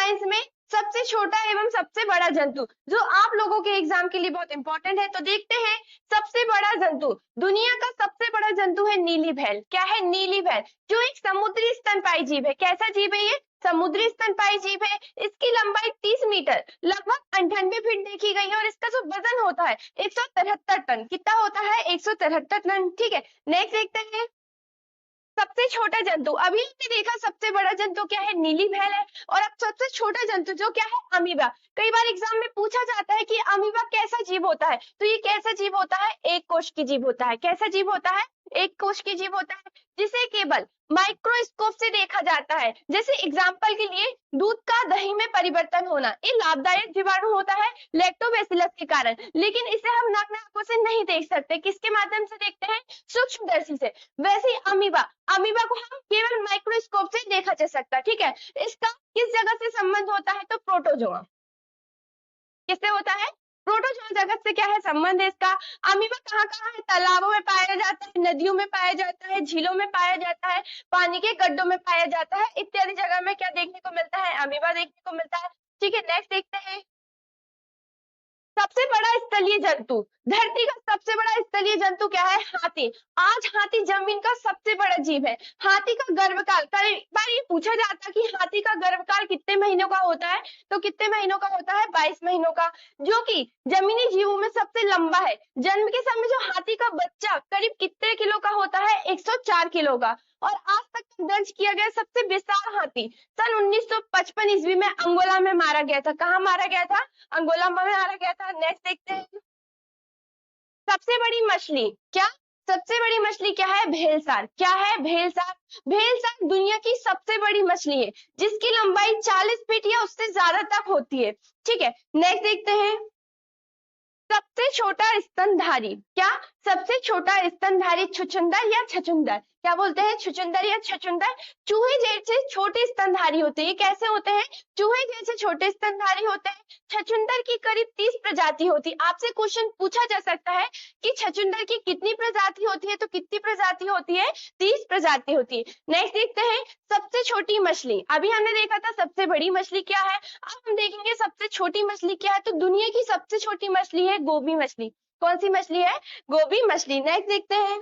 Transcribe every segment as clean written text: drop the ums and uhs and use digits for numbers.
Science में सबसे छोटा एवं सबसे बड़ा जंतु जो आप लोगों के एग्जाम के लिए बहुत इंपॉर्टेंट है। तो देखते हैं, सबसे बड़ा जंतु, दुनिया का सबसे बड़ा जंतु है नीली व्हेल। क्या है? नीली व्हेल, जो एक समुद्री स्तनपायी जीव है। कैसा जीव है ये? समुद्री स्तनपायी जीव है। इसकी लंबाई 30 मीटर लगभग 98 फीट देखी गई है और इसका जो वजन होता है 173 टन। कितना होता है? 173 टन। ठीक है, नेक्स्ट देखते हैं, सबसे छोटा जंतु। अभी हमने देखा सबसे बड़ा जंतु क्या है? नीली व्हेल है। और अब सबसे छोटा जंतु जो क्या है? अमीबा। कई बार एग्जाम में पूछा जाता है कि अमीबा कैसा जीव होता है, तो ये कैसा जीव होता है? एक कोश की जीव होता है। कैसा जीव होता है? एक कोश की जीव होता है, जिसे केवल माइक्रोस्कोप से देखा जाता है। जैसे एग्जाम्पल के लिए दूध का दही में परिवर्तन होना, ये लाभदायक जीवाणु होता है लैक्टोबैसिलस के कारण, लेकिन इसे हम नग्न आंखों से नहीं देख सकते। किसके माध्यम से देखते हैं? सूक्ष्मदर्शी से। वैसे ही अमीबा, अमीबा को हम केवल माइक्रोस्कोप से देखा जा सकता है। ठीक है, इसका किस जगह से संबंध होता है? तो प्रोटोजोआ। किससे होता है? प्रोटोजोआ जगत से क्या है संबंध है इसका। अमीबा कहाँ कहाँ है? तालाबों में पाया जाता है, नदियों में पाया जाता है, झीलों में पाया जाता है, पानी के गड्ढों में पाया जाता है, इत्यादि जगह में क्या देखने को मिलता है? अमीबा देखने को मिलता है। ठीक है, नेक्स्ट देखते हैं, सबसे बड़ा स्थलीय जंतु। धरती का सबसे बड़ा स्थलीय जंतु क्या है? हाथी। आज हाथी जमीन का सबसे बड़ा जीव है। हाथी का गर्भकाल, कई बार ये पूछा जाता है कि हाथी का गर्भकाल कितने महीनों का होता है, तो कितने महीनों का होता है? 22 महीनों का, जो कि जमीनी जीवों में सबसे लंबा है। जन्म के समय जो हाथी का बच्चा करीब कितने किलो का होता है? 104 किलो का। और आज तक दर्ज किया गया सबसे विशाल हाथी सन 1955 ईस्वी में अंगोला में मारा गया था। कहाँ मारा गया था? अंगोला में मारा गया था। नेक्स्ट देखते हैं, सबसे बड़ी मछली। क्या? सबसे बड़ी मछली क्या है? भेलसार। क्या है? भेलसार। भेलसार दुनिया की सबसे बड़ी मछली है, जिसकी लंबाई 40 फीट या उससे ज्यादा तक होती है। ठीक है, नेक्स्ट देखते हैं, सबसे छोटा स्तनधारी। क्या? सबसे छोटा स्तनधारी छुछुंदर या छछुंदर। क्या बोलते हैं? छुछुंदर या छछुंदर। चूहे जैसे छोटे स्तनधारी होते हैं। कैसे होते हैं? चूहे जैसे छोटे स्तनधारी होते हैं। छछुंदर की करीब 30 प्रजाति होती है। आपसे क्वेश्चन पूछा जा सकता है कि छछुंदर की कितनी प्रजाति होती है, तो कितनी प्रजाति होती है? 30 प्रजाति होती है। नेक्स्ट देखते हैं, सबसे छोटी मछली। अभी हमने देखा था सबसे बड़ी मछली क्या है, अब हम देखेंगे सबसे छोटी मछली क्या है। तो दुनिया की सबसे छोटी मछली है गोबी मछली। कौन सी मछली है? गोबी मछली। नेक्स्ट देखते हैं,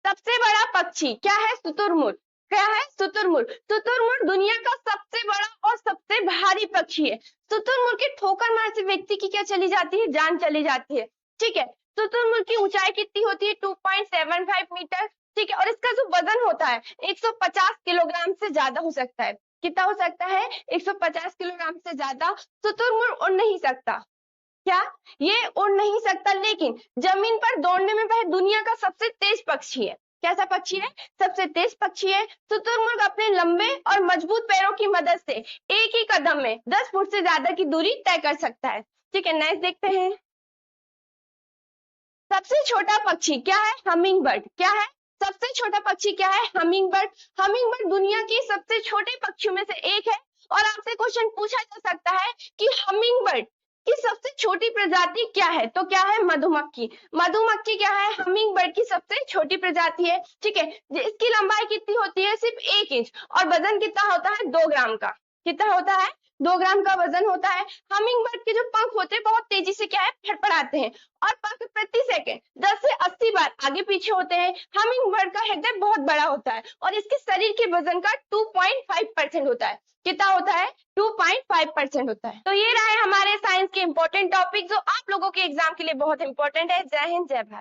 सबसे बड़ा पक्षी क्या है? शुतुरमुर्ग। क्या है? शुतुरमुर्ग। शुतुरमुर्ग दुनिया का सबसे बड़ा और सबसे भारी पक्षी है। शुतुरमुर्ग के ठोकर मार से व्यक्ति की क्या चली जाती है? जान चली जाती है। ठीक है, शुतुरमुर्ग की ऊंचाई कितनी होती है? 2.75 मीटर। ठीक है, और इसका जो वजन होता है 150 किलोग्राम से ज्यादा हो सकता है। कितना हो सकता है? 150 किलोग्राम से ज्यादा शुतुरमुर्ग उड़ नहीं सकता। क्या? ये उड़ नहीं सकता, लेकिन जमीन पर दौड़ने में वह दुनिया का सबसे तेज पक्षी है। कैसा पक्षी है? सबसे तेज पक्षी है। शुतुरमुर्ग अपने लंबे और मजबूत पैरों की मदद से एक ही कदम में 10 फुट से ज्यादा की दूरी तय कर सकता है। ठीक है, नेक्स्ट देखते हैं, सबसे छोटा पक्षी क्या है? Humming bird. क्या है? सबसे छोटा पक्षी क्या है? Humming bird. हमिंग बर्ड दुनिया के सबसे छोटे पक्षियों में से एक है। और आपसे क्वेश्चन पूछा जा सकता है कि हमिंग बर्ड की सबसे छोटी प्रजाति क्या है, तो क्या है? मधुमक्खी। मधुमक्खी क्या है? हमिंग बर्ड की सबसे छोटी प्रजाति है। ठीक है, इसकी लंबाई कितनी होती है? सिर्फ 1 इंच। और वजन कितना होता है? 2 ग्राम का। कितना होता है? 2 ग्राम का वजन होता है। हमिंग बर्ड के जो पंख होते हैं बहुत तेजी से क्या है? फड़फड़ाते हैं, और पंख प्रति सेकंड 10 से 80 बार आगे पीछे होते हैं। हमिंग बर्ड का हृदय बहुत बड़ा होता है और इसके शरीर के वजन का 2.5% होता है। कितना होता है? 2.5% होता है। तो ये रहा है हमारे साइंस के इंपॉर्टेंट टॉपिक जो आप लोगों के एग्जाम के लिए बहुत इंपॉर्टेंट है। जय हिंद, जय भारत।